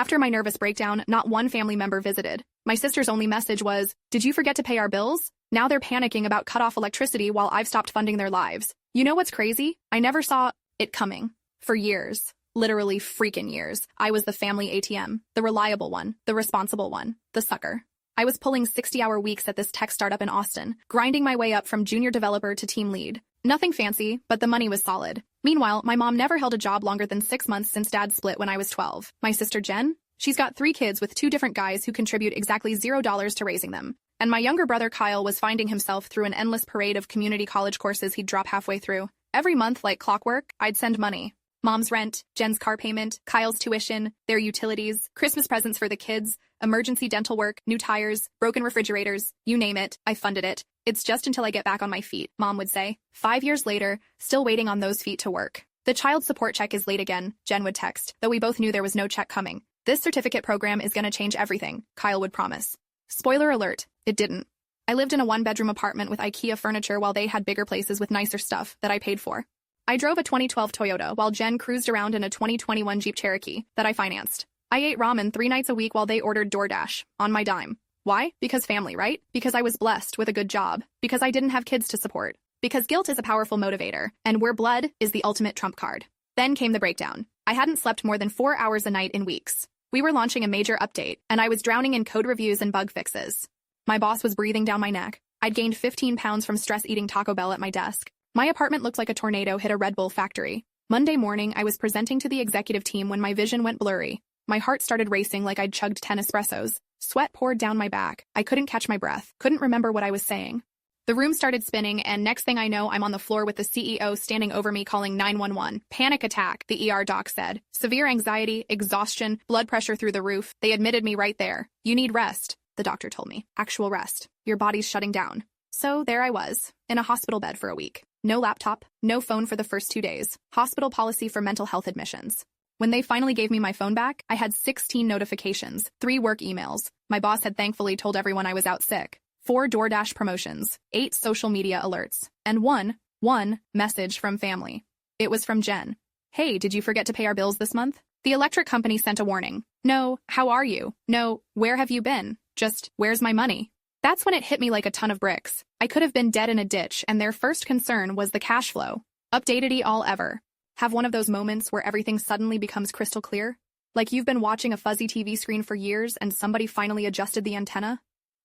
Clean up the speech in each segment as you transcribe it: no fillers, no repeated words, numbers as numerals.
After my nervous breakdown, not one family member visited. My sister's only message was, "Did you forget to pay our bills?" Now they're panicking about cut-off electricity while I've stopped funding their lives. You know what's crazy? I never saw it coming. For years. Literally freaking years. I was the family ATM. The reliable one. The responsible one. The sucker. I was pulling 60-hour weeks at this tech startup in Austin, grinding my way up from junior developer to team lead. Nothing fancy, but the money was solid. Meanwhile, my mom never held a job longer than 6 months since dad split when I was 12. My sister Jen? She's got 3 kids with 2 different guys who contribute exactly $0 to raising them. And my younger brother Kyle was finding himself through an endless parade of community college courses he'd drop halfway through. Every month, like clockwork, I'd send money. Mom's rent, Jen's car payment, Kyle's tuition, their utilities, Christmas presents for the kids, emergency dental work, new tires, broken refrigerators, you name it, I funded it. It's just until I get back on my feet, Mom would say. 5 years later, still waiting on those feet to work. The child support check is late again, Jen would text, though we both knew there was no check coming. This certificate program is gonna change everything, Kyle would promise. Spoiler alert, it didn't. I lived in a 1-bedroom apartment with IKEA furniture while they had bigger places with nicer stuff that I paid for. I drove a 2012 Toyota while Jen cruised around in a 2021 Jeep Cherokee that I financed. I ate ramen 3 nights a week while they ordered DoorDash, on my dime. Why? Because family, right? Because I was blessed with a good job. Because I didn't have kids to support. Because guilt is a powerful motivator, and where blood is the ultimate trump card. Then came the breakdown. I hadn't slept more than 4 hours a night in weeks. We were launching a major update, and I was drowning in code reviews and bug fixes. My boss was breathing down my neck. I'd gained 15 pounds from stress eating Taco Bell at my desk. My apartment looked like a tornado hit a Red Bull factory. Monday morning, I was presenting to the executive team when my vision went blurry. My heart started racing like I'd chugged 10 espressos. Sweat poured down my back. I couldn't catch my breath, couldn't remember what I was saying. The room started spinning, and next thing I know, I'm on the floor with the CEO standing over me calling 911. Panic attack, the ER doc said. Severe anxiety, exhaustion, blood pressure through the roof. They admitted me right there. You need rest, the doctor told me. Actual rest. Your body's shutting down. So there I was, in a hospital bed for a week. No laptop, no phone for the first 2 days. Hospital policy for mental health admissions. When they finally gave me my phone back, I had 16 notifications, 3 work emails. My boss had thankfully told everyone I was out sick. 4 DoorDash promotions, 8 social media alerts, and one message from family. It was from Jen. Hey, did you forget to pay our bills this month? The electric company sent a warning. No, how are you? No, where have you been? Just, where's my money? That's when it hit me like a ton of bricks. I could have been dead in a ditch, and their first concern was the cash flow. Updatedy all ever. Have one of those moments where everything suddenly becomes crystal clear? Like you've been watching a fuzzy TV screen for years and somebody finally adjusted the antenna?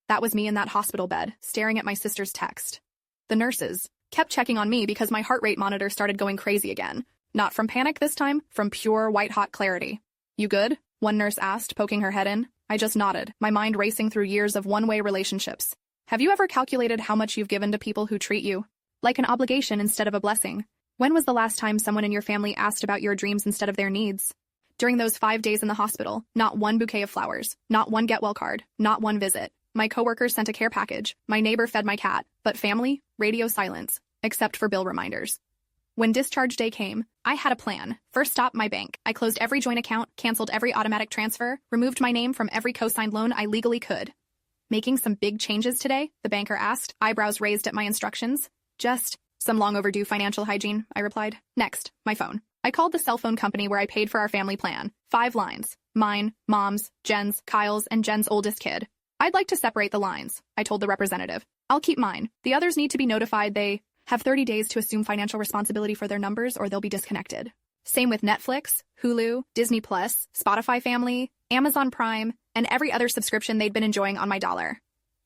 That was me in that hospital bed, staring at my sister's text. The nurses kept checking on me because my heart rate monitor started going crazy again. Not from panic this time, from pure white-hot clarity. You good? One nurse asked, poking her head in. I just nodded, my mind racing through years of one-way relationships. Have you ever calculated how much you've given to people who treat you like an obligation instead of a blessing? When was the last time someone in your family asked about your dreams instead of their needs? During those 5 days in the hospital, not one bouquet of flowers, not one get-well card, not one visit. My coworker sent a care package, my neighbor fed my cat, but family, radio silence, except for bill reminders. When discharge day came, I had a plan. First stop, my bank. I closed every joint account, canceled every automatic transfer, removed my name from every co-signed loan I legally could. Making some big changes today? The banker asked, eyebrows raised at my instructions. Just some long overdue financial hygiene, I replied. Next, my phone. I called the cell phone company where I paid for our family plan. 5 lines. Mine, Mom's, Jen's, Kyle's, and Jen's oldest kid. I'd like to separate the lines, I told the representative. I'll keep mine. The others need to be notified they have 30 days to assume financial responsibility for their numbers or they'll be disconnected. Same with Netflix, Hulu, Disney+, Spotify Family, Amazon Prime, and every other subscription they'd been enjoying on my dollar.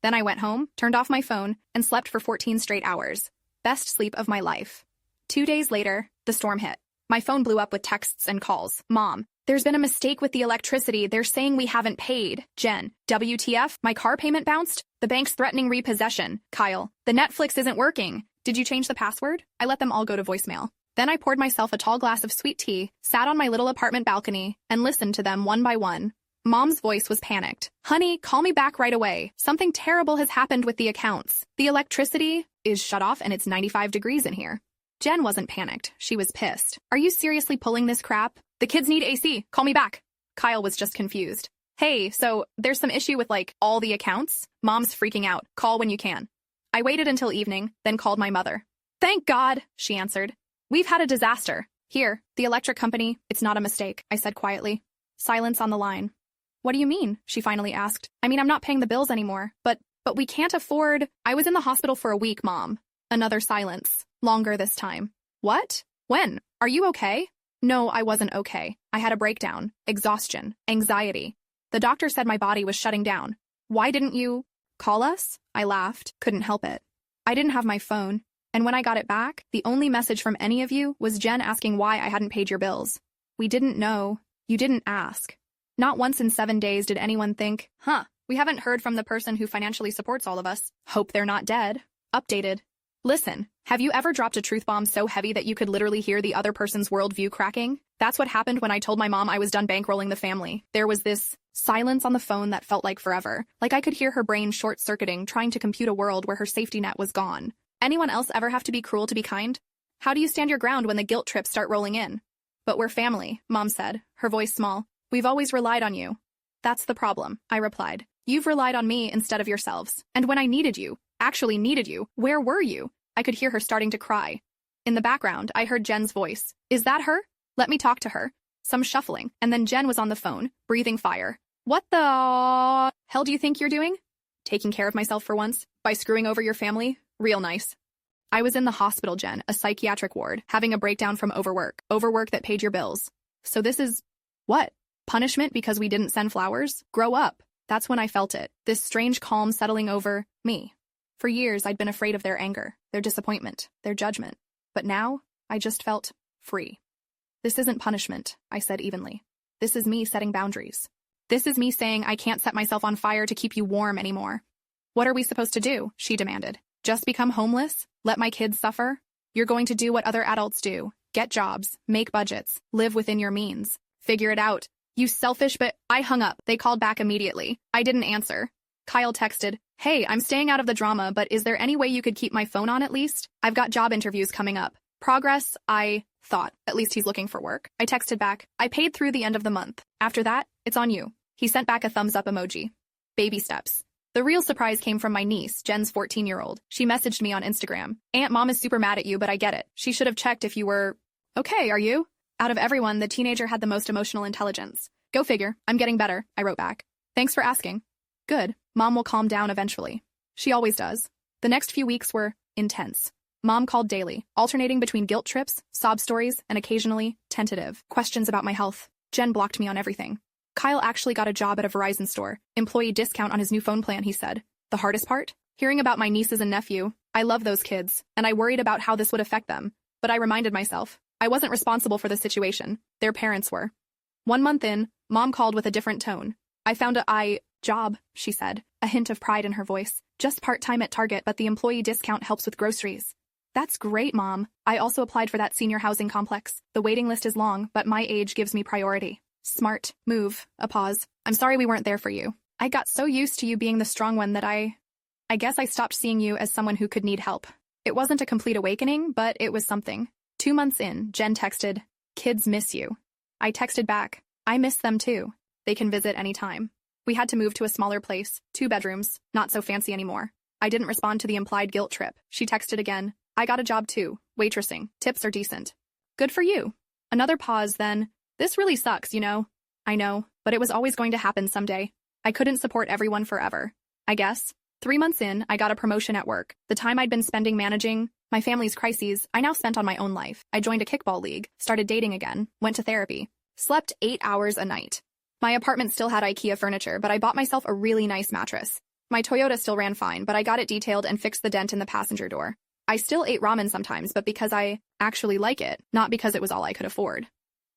Then I went home, turned off my phone, and slept for 14 straight hours. Best sleep of my life. 2 days later, the storm hit. My phone blew up with texts and calls. Mom, there's been a mistake with the electricity. They're saying we haven't paid. Jen, WTF? My car payment bounced? The bank's threatening repossession. Kyle, the Netflix isn't working. Did you change the password? I let them all go to voicemail. Then I poured myself a tall glass of sweet tea, sat on my little apartment balcony, and listened to them one by one. Mom's voice was panicked. Honey, call me back right away. Something terrible has happened with the accounts. The electricity is shut off and it's 95 degrees in here. Jen wasn't panicked. She was pissed. Are you seriously pulling this crap? The kids need AC. Call me back. Kyle was just confused. Hey, so there's some issue with all the accounts? Mom's freaking out. Call when you can. I waited until evening, then called my mother. Thank God, she answered. We've had a disaster. Here, the electric company. It's not a mistake, I said quietly. Silence on the line. What do you mean? She finally asked. I mean, I'm not paying the bills anymore, but we can't afford. I was in the hospital for a week, Mom. Another silence. Longer this time. What? When? Are you okay? No, I wasn't okay. I had a breakdown, exhaustion, anxiety. The doctor said my body was shutting down. Why didn't you call us? I laughed, couldn't help it. I didn't have my phone, and when I got it back, the only message from any of you was Jen asking why I hadn't paid your bills. We didn't know. You didn't ask. Not once in 7 days did anyone think, we haven't heard from the person who financially supports all of us. Hope they're not dead. Updated. Listen, have you ever dropped a truth bomb so heavy that you could literally hear the other person's worldview cracking? That's what happened when I told my mom I was done bankrolling the family. There was this silence on the phone that felt like forever. Like I could hear her brain short-circuiting, trying to compute a world where her safety net was gone. Anyone else ever have to be cruel to be kind? How do you stand your ground when the guilt trips start rolling in? But we're family, Mom said, her voice small. We've always relied on you. That's the problem, I replied. You've relied on me instead of yourselves. And when I needed you, actually needed you, where were you? I could hear her starting to cry. In the background, I heard Jen's voice. Is that her? Let me talk to her. Some shuffling, and then Jen was on the phone, breathing fire. What the hell do you think you're doing? Taking care of myself for once? By screwing over your family? Real nice. I was in the hospital, Jen, a psychiatric ward, having a breakdown from overwork. Overwork that paid your bills. So this is... what? Punishment because we didn't send flowers? Grow up. That's when I felt it. This strange calm settling over me. For years, I'd been afraid of their anger, their disappointment, their judgment. But now, I just felt free. This isn't punishment, I said evenly. This is me setting boundaries. This is me saying I can't set myself on fire to keep you warm anymore. What are we supposed to do? She demanded. Just become homeless? Let my kids suffer? You're going to do what other adults do. Get jobs, make budgets, live within your means. Figure it out. You selfish but... I hung up. They called back immediately. I didn't answer. Kyle texted, hey, I'm staying out of the drama, but is there any way you could keep my phone on at least? I've got job interviews coming up. Progress, I thought. At least he's looking for work. I texted back, I paid through the end of the month. After that, it's on you. He sent back a thumbs up emoji. Baby steps. The real surprise came from my niece, Jen's 14-year-old. She messaged me on Instagram. Aunt Mom is super mad at you, but I get it. She should have checked if you were... okay, are you? Out of everyone, the teenager had the most emotional intelligence. Go figure. I'm getting better, I wrote back. Thanks for asking. Good. Mom will calm down eventually. She always does. The next few weeks were intense. Mom called daily, alternating between guilt trips, sob stories, and occasionally tentative questions about my health. Jen blocked me on everything. Kyle actually got a job at a Verizon store. Employee discount on his new phone plan, he said. The hardest part? Hearing about my nieces and nephew. I love those kids, and I worried about how this would affect them. But I reminded myself, I wasn't responsible for the situation. Their parents were. 1 month in, Mom called with a different tone. I found a job, she said, a hint of pride in her voice. Just part-time at Target, but the employee discount helps with groceries. That's great, Mom. I also applied for that senior housing complex. The waiting list is long, but my age gives me priority. Smart. Move. A pause. I'm sorry we weren't there for you. I got so used to you being the strong one that I guess I stopped seeing you as someone who could need help. It wasn't a complete awakening, but it was something. 2 months in, Jen texted, kids miss you. I texted back, I miss them too. They can visit anytime. We had to move to a smaller place, 2 bedrooms, not so fancy anymore. I didn't respond to the implied guilt trip. She texted again, I got a job too, waitressing, tips are decent. Good for you. Another pause then, this really sucks, you know. I know, but it was always going to happen someday. I couldn't support everyone forever. I guess. 3 months in, I got a promotion at work. The time I'd been spending managing my family's crises, I now spent on my own life. I joined a kickball league, started dating again, went to therapy, slept 8 hours a night. My apartment still had IKEA furniture, but I bought myself a really nice mattress. My Toyota still ran fine, but I got it detailed and fixed the dent in the passenger door. I still ate ramen sometimes, but because I actually like it, not because it was all I could afford.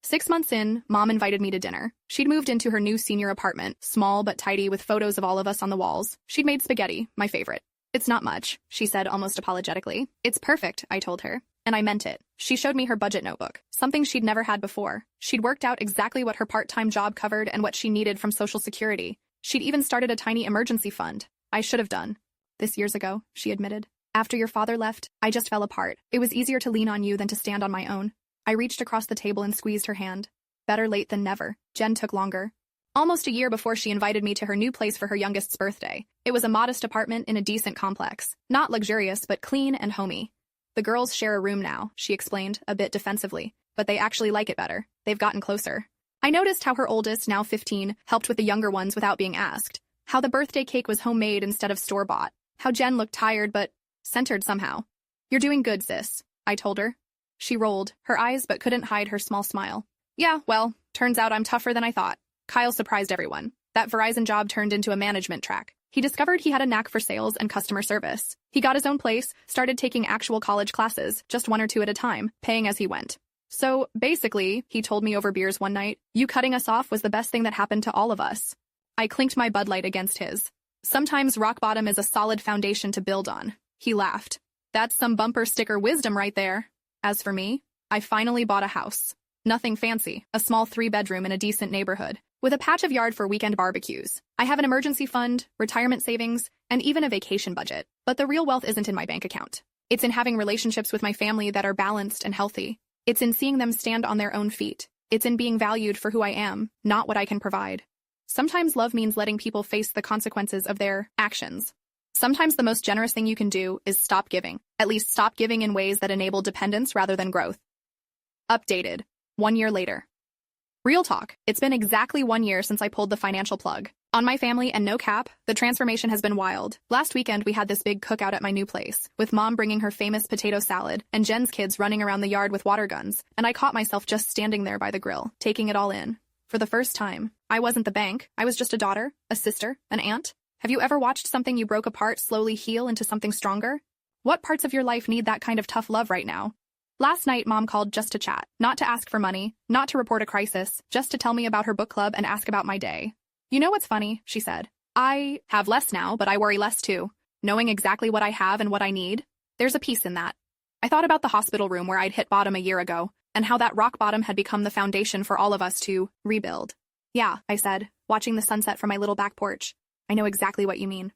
6 months in, Mom invited me to dinner. She'd moved into her new senior apartment, small but tidy with photos of all of us on the walls. She'd made spaghetti, my favorite. It's not much, she said almost apologetically. It's perfect, I told her. And I meant it. She showed me her budget notebook, something she'd never had before. She'd worked out exactly what her part-time job covered and what she needed from Social Security. She'd even started a tiny emergency fund. I should have done. This years ago, she admitted. After your father left, I just fell apart. It was easier to lean on you than to stand on my own. I reached across the table and squeezed her hand. Better late than never. Jen took longer. Almost a year before she invited me to her new place for her youngest's birthday. It was a modest apartment in a decent complex. Not luxurious, but clean and homey. The girls share a room now, she explained, a bit defensively. But they actually like it better. They've gotten closer. I noticed how her oldest, now 15, helped with the younger ones without being asked. How the birthday cake was homemade instead of store-bought. How Jen looked tired but centered somehow. "You're doing good, sis," I told her. She rolled her eyes but couldn't hide her small smile. "Yeah, well, turns out I'm tougher than I thought." Kyle surprised everyone. That Verizon job turned into a management track. He discovered he had a knack for sales and customer service. He got his own place, started taking actual college classes, just 1 or 2 at a time, paying as he went. "So, basically," he told me over beers one night, "you cutting us off was the best thing that happened to all of us." I clinked my Bud Light against his. "Sometimes rock bottom is a solid foundation to build on." He laughed. "That's some bumper sticker wisdom right there." As for me, I finally bought a house. Nothing fancy, a small 3-bedroom in a decent neighborhood, with a patch of yard for weekend barbecues. I have an emergency fund, retirement savings, and even a vacation budget. But the real wealth isn't in my bank account. It's in having relationships with my family that are balanced and healthy. It's in seeing them stand on their own feet. It's in being valued for who I am, not what I can provide. Sometimes love means letting people face the consequences of their actions. Sometimes the most generous thing you can do is stop giving. At least stop giving in ways that enable dependence rather than growth. Updated. 1 year later. Real talk, it's been exactly 1 year since I pulled the financial plug. On my family and no cap, the transformation has been wild. Last weekend we had this big cookout at my new place, with Mom bringing her famous potato salad, and Jen's kids running around the yard with water guns, and I caught myself just standing there by the grill, taking it all in. For the first time, I wasn't the bank, I was just a daughter, a sister, an aunt. Have you ever watched something you broke apart slowly heal into something stronger? What parts of your life need that kind of tough love right now? Last night, Mom called just to chat, not to ask for money, not to report a crisis, just to tell me about her book club and ask about my day. "You know what's funny?" she said. "I have less now, but I worry less too. Knowing exactly what I have and what I need, there's a peace in that." I thought about the hospital room where I'd hit bottom a year ago, and how that rock bottom had become the foundation for all of us to rebuild. "Yeah," I said, watching the sunset from my little back porch. "I know exactly what you mean."